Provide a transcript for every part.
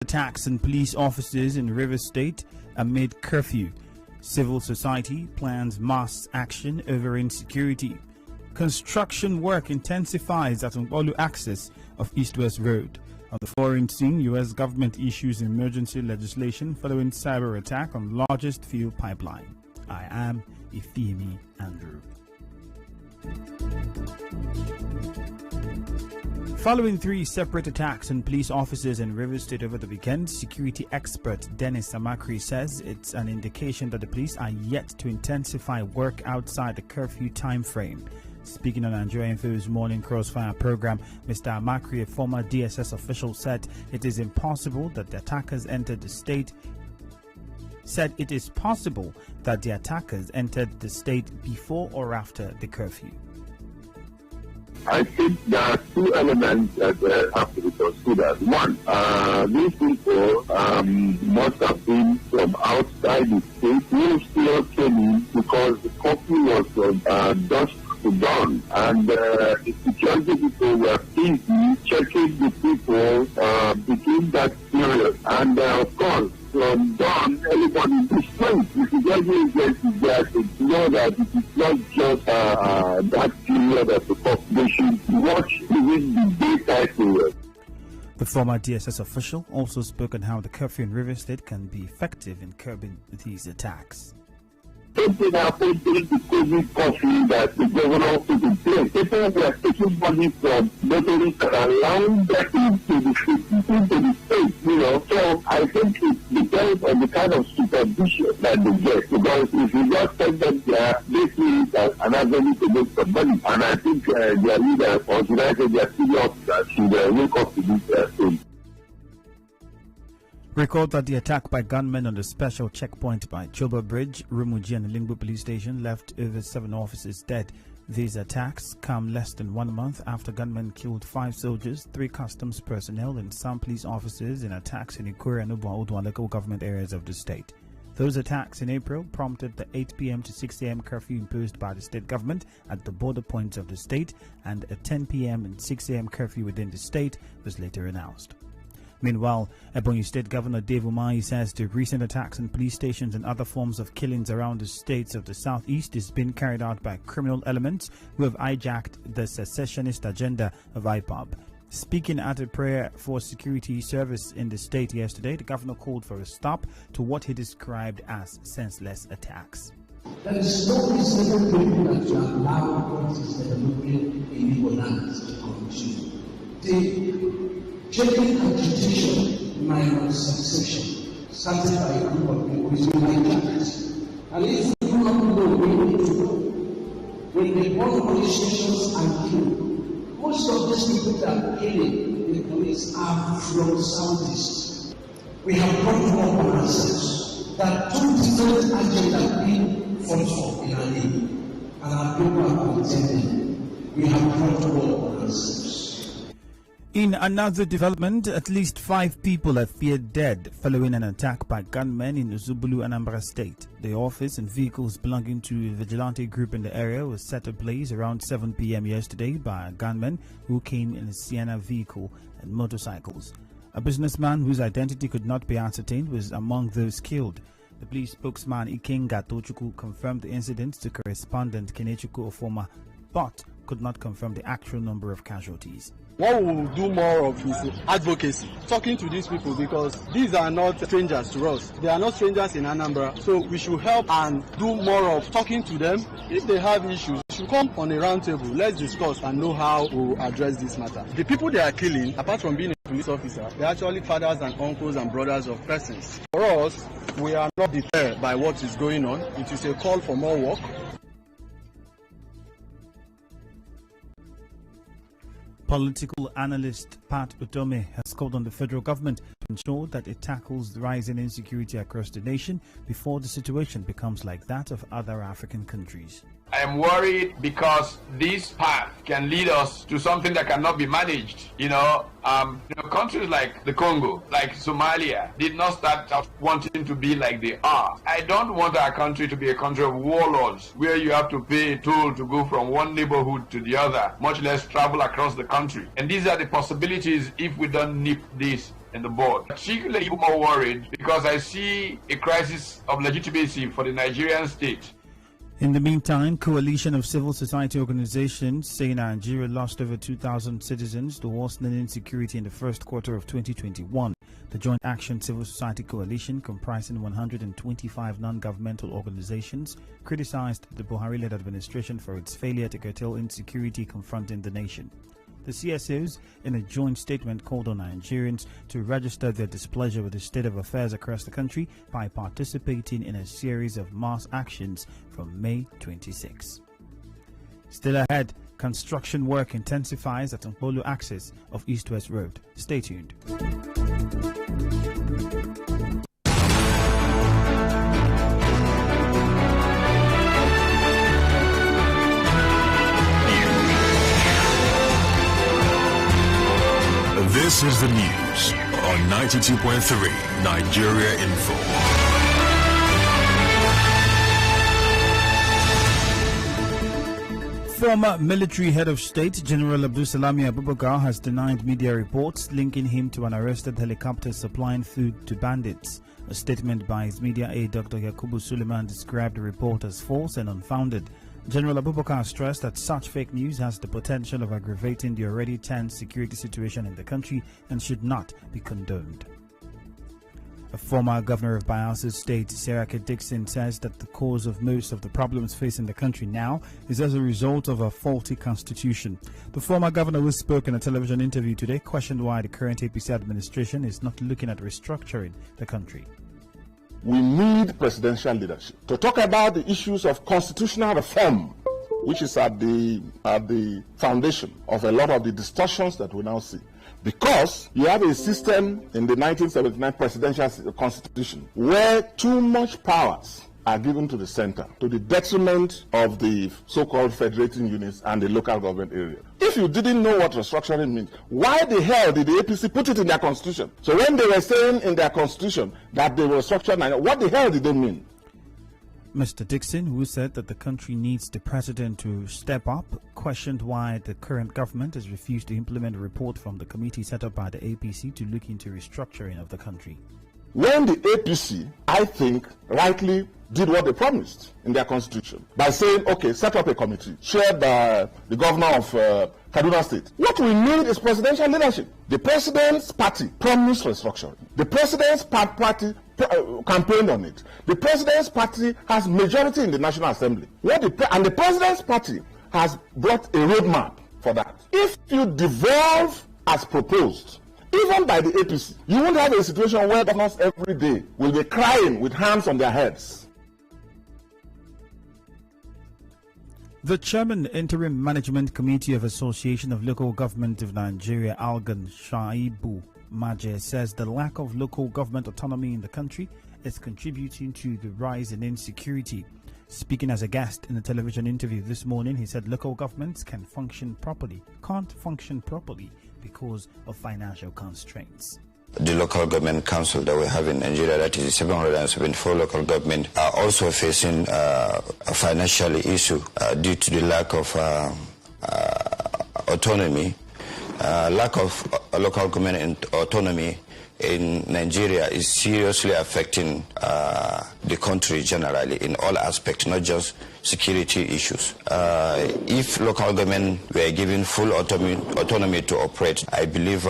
Attacks on police officers in Rivers State amid curfew. Civil society plans mass action over insecurity. Construction work intensifies at Olu access of East-West Road. On the foreign scene, U.S. government issues emergency legislation following cyber attack on largest fuel pipeline. I am Ifiemi Andrew. Following 3 separate attacks on police officers in Rivers State over the weekend, security expert Dennis Amakri says it's an indication that the police are yet to intensify work outside the curfew time frame. Speaking on Nigeria Info's Morning Crossfire program, Mr. Amakri, a former DSS official, said it is possible that the attackers entered the state before or after the curfew. I think there are 2 elements that have to be considered. One, these people must have been from outside the state who still came in because the curfew was from dusk to dawn. And the security people were busy checking the people between that period. And of course, from dawn, everybody is straight. The security agencies there to know that it is not just that period of the population. Watch within the daytime period. The former DSS official also spoke on how the curfew in Rivers State can be effective in curbing these attacks. Something happened during the COVID curfew that the governor put in place. People were taking money from motorists and allowing them into the state, So I think it depends on the kind of supervision that they get. Because if you just send them there, they see it as an avenue to make some money. And I think their leaders or their senior officers should wake up to this thing. Record that the attack by gunmen on the special checkpoint by Choba Bridge, Rumuji and Lingbo police station left over 7 officers dead. These attacks come less than 1 month after gunmen killed 5 soldiers, 3 customs personnel and some police officers in attacks in Ikure and Ubuaudwa local government areas of the state. Those attacks in April prompted the 8 p.m. to 6 a.m. curfew imposed by the state government at the border points of the state, and a 10 p.m. and 6 a.m. curfew within the state was later announced. Meanwhile, Ebonyi State Governor Dave Umahi says the recent attacks on police stations and other forms of killings around the states of the southeast is being carried out by criminal elements who have hijacked the secessionist agenda of IPOB. Speaking at a prayer for security service in the state yesterday, the governor called for a stop to what he described as senseless attacks. There is no reasonable reason that you allow what is developing in Igbo lands to continue. Checking agitation minus succession, started by a group of people, is hijacked. And if we do not know, we need to know. When they burn police stations and kill, most of these people that are killing the police are from Southeast. We have brought up on ourselves that 2 different agendas being fought for in our name, and our people are contending. We have brought up on ourselves. In another development, at least 5 people are feared dead following an attack by gunmen in Uzubulu, Anambra State. The office and vehicles belonging to a vigilante group in the area was set ablaze around 7 p.m. yesterday by gunmen who came in a Sienna vehicle and motorcycles. A businessman whose identity could not be ascertained was among those killed. The police spokesman Ikenga Tochukwu confirmed the incident to correspondent Kenechukwu Ofoma, but could not confirm the actual number of casualties. What we will do more of is advocacy, talking to these people, because these are not strangers to us. They are not strangers in Anambra, so we should help and do more of talking to them. If they have issues, they should come on a round table. Let's discuss and know how to address this matter. The people they are killing, apart from being a police officer, they're actually fathers and uncles and brothers of persons. For us, we are not deterred by what is going on. It is a call for more work. Political analyst Pat Utome has called on the federal government to ensure that it tackles the rising insecurity across the nation before the situation becomes like that of other African countries. I am worried because this path can lead us to something that cannot be managed. Countries like the Congo, like Somalia, did not start out wanting to be like they are. I don't want our country to be a country of warlords where you have to pay a toll to go from one neighborhood to the other, much less travel across the country. And these are the possibilities if we don't nip this in the board. Particularly more worried because I see a crisis of legitimacy for the Nigerian state. In the meantime, coalition of civil society organizations say Nigeria lost over 2,000 citizens to worsening insecurity in the first quarter of 2021. The Joint Action Civil Society Coalition, comprising 125 non-governmental organizations, criticized the Buhari-led administration for its failure to curtail insecurity confronting the nation. The CSOs, in a joint statement, called on Nigerians to register their displeasure with the state of affairs across the country by participating in a series of mass actions from May 26. Still ahead, construction work intensifies at Nkpolu axis of East-West Road. Stay tuned. This is the news on 92.3 Nigeria Info. Former military head of state General Abdulsalami Abubakar has denied media reports linking him to an arrested helicopter supplying food to bandits. A statement by his media aide Dr. Yakubu Suleiman described the report as false and unfounded. General Abubakar stressed that such fake news has the potential of aggravating the already tense security situation in the country and should not be condoned. A former governor of Bayelsa State, Serake Dixon, says that the cause of most of the problems facing the country now is as a result of a faulty constitution. The former governor, who spoke in a television interview today, questioned why the current APC administration is not looking at restructuring the country. We need presidential leadership to talk about the issues of constitutional reform, which is at the foundation of a lot of the distortions that we now see. Because you have a system in the 1979 presidential constitution where too much powers are given to the center to the detriment of the so-called federating units and the local government area. If you didn't know what restructuring means, why the hell did the APC put it in their constitution? So when they were saying in their constitution that they were restructuring, what the hell did they mean? Mr. Dixon, who said that the country needs the president to step up, questioned why the current government has refused to implement a report from the committee set up by the APC to look into restructuring of the country. When the APC, I think, rightly did what they promised in their constitution by saying, okay, set up a committee chaired by the governor of Kaduna State. What we need is presidential leadership. The president's party promised restructuring. The president's party campaigned on it. The president's party has majority in the National Assembly. And the president's party has brought a roadmap for that. If you devolve as proposed, even by the APC, you won't have a situation where governors every day will be crying with hands on their heads. The Chairman, Interim Management Committee of Association of Local Government of Nigeria, Algan Shaibu Maje, says the lack of local government autonomy in the country is contributing to the rise in insecurity. Speaking as a guest in a television interview this morning, he said local governments can't function properly because of financial constraints. The local government council that we have in Nigeria, that is 774 local government, are also facing a financial issue due to the lack of autonomy. Lack of local government autonomy in Nigeria is seriously affecting the country generally in all aspects, not just security issues. If local government were given full autonomy to operate, I believe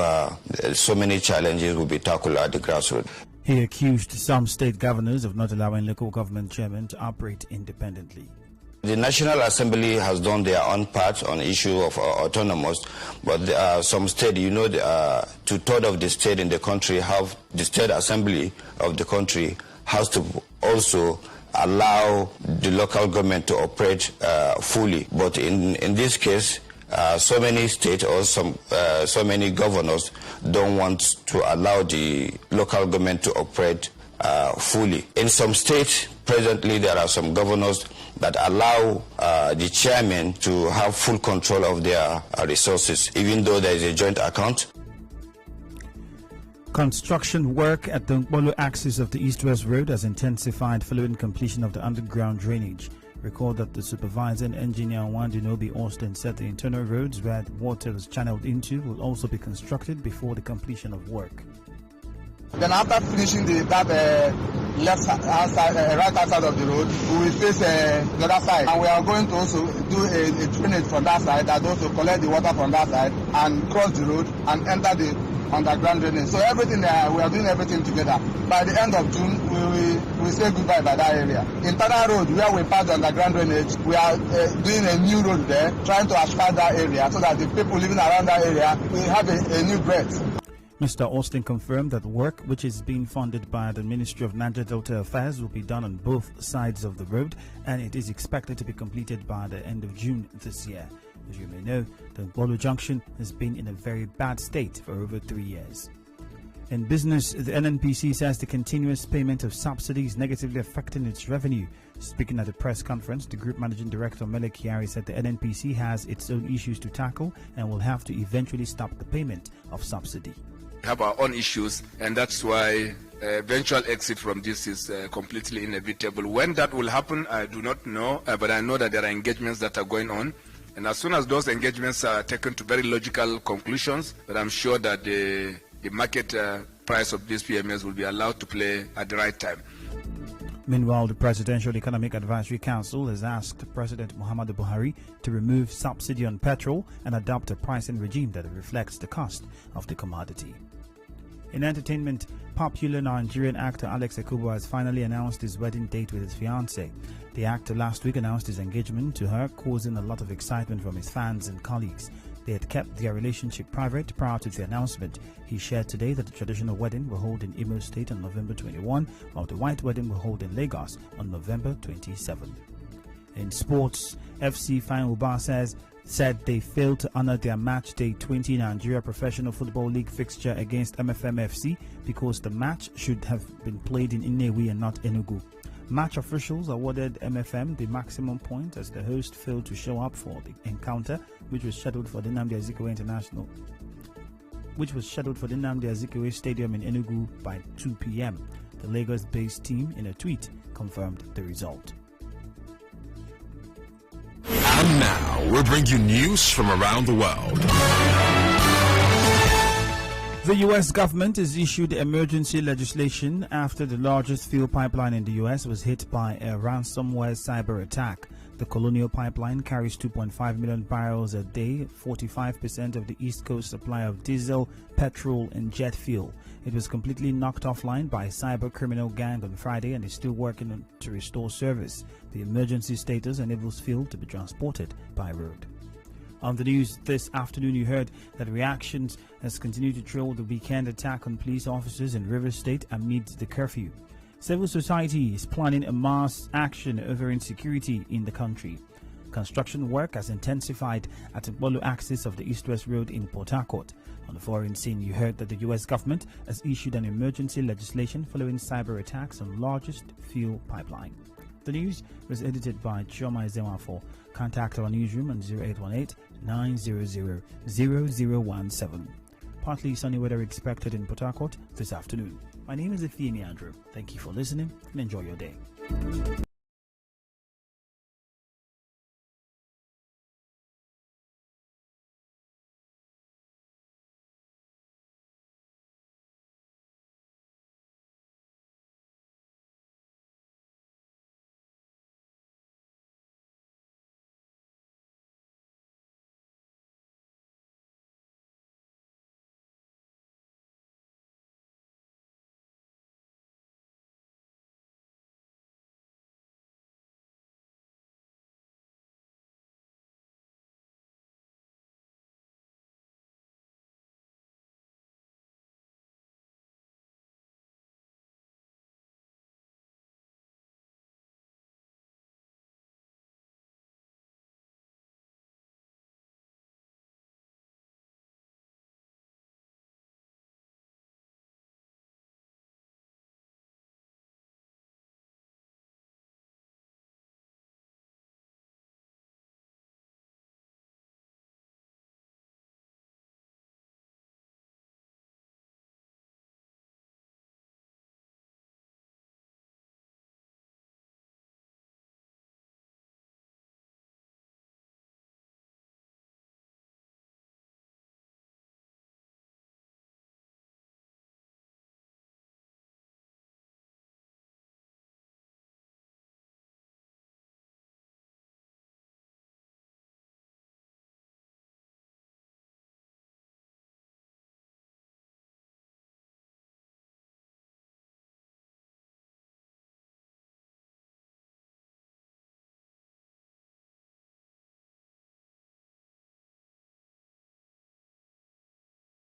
so many challenges will be tackled at the grassroots. He accused some state governors of not allowing local government chairmen to operate independently. The National Assembly has done their own part on the issue of autonomous, but some state, two-thirds of the state in the country have the state assembly of the country has to also allow the local government to operate fully. But in this case, so many states or so many governors don't want to allow the local government to operate fully. In some states, presently there are some governors that allow the chairman to have full control of their resources, even though there is a joint account. Construction work at the Nkpolu axis of the East-West Road has intensified following completion of the underground drainage. Recall that the supervising engineer Wandinobi Austin said the internal roads where the water was channeled into will also be constructed before the completion of work. Then after finishing that right hand side of the road, we will face the other side, and we are going to also do a drainage from that side that also collect the water from that side and cross the road and enter the underground drainage. So everything we are doing everything together. By the end of June, we will say goodbye by that area. In Tada Road, where we pass the underground drainage, we are doing a new road there, trying to asphalt that area so that the people living around that area will have a new breath. Mr. Austin confirmed that work, which is being funded by the Ministry of Niger Delta Affairs, will be done on both sides of the road, and it is expected to be completed by the end of June this year. As you may know, the Bolu Junction has been in a very bad state for over 3 years. In business, the NNPC says the continuous payment of subsidies negatively affecting its revenue. Speaking at a press conference, the Group Managing Director Mele Kyari said the NNPC has its own issues to tackle and will have to eventually stop the payment of subsidy. We have our own issues, and that's why eventual exit from this is completely inevitable. When that will happen, I do not know, but I know that there are engagements that are going on. And as soon as those engagements are taken to very logical conclusions, that I'm sure that the market price of these PMS will be allowed to play at the right time. Meanwhile, the Presidential Economic Advisory Council has asked President Muhammadu Buhari to remove subsidy on petrol and adopt a pricing regime that reflects the cost of the commodity. In entertainment, popular Nigerian actor Alex Ekubo has finally announced his wedding date with his fiancée. The actor last week announced his engagement to her, causing a lot of excitement from his fans and colleagues. They had kept their relationship private prior to the announcement. He shared today that the traditional wedding will hold in Imo State on November 21, while the white wedding will hold in Lagos on November 27. In sports, FC Fine Uba said they failed to honor their match day 20 Nigeria Professional Football League fixture against MFM FC because the match should have been played in Nnewi and not Enugu. Match officials awarded MFM the maximum point as the host failed to show up for the encounter, which was scheduled for the Nnamdi Azikiwe Stadium in Enugu by 2 p.m. The Lagos-based team, in a tweet, confirmed the result. And now we'll bring you news from around the world. The U.S. government has issued emergency legislation after the largest fuel pipeline in the U.S. was hit by a ransomware cyber attack. The Colonial Pipeline carries 2.5 million barrels a day, 45% of the East Coast supply of diesel, petrol, and jet fuel. It was completely knocked offline by a cyber criminal gang on Friday and is still working to restore service. The emergency status enables fuel to be transported by road. On the news this afternoon, you heard that reactions has continued to trail the weekend attack on police officers in Rivers State amid the curfew. Civil society is planning a mass action over insecurity in the country. Construction work has intensified at the Bolu axis of the East-West Road in Port Harcourt. On the foreign scene, you heard that the U.S. government has issued an emergency legislation following cyber attacks on largest fuel pipeline. The news was edited by Chioma Ezewafo. Contact our newsroom on 0818-900-0017. Partly sunny weather expected in Port Harcourt this afternoon. My name is Ifiemi Andrew. Thank you for listening and enjoy your day.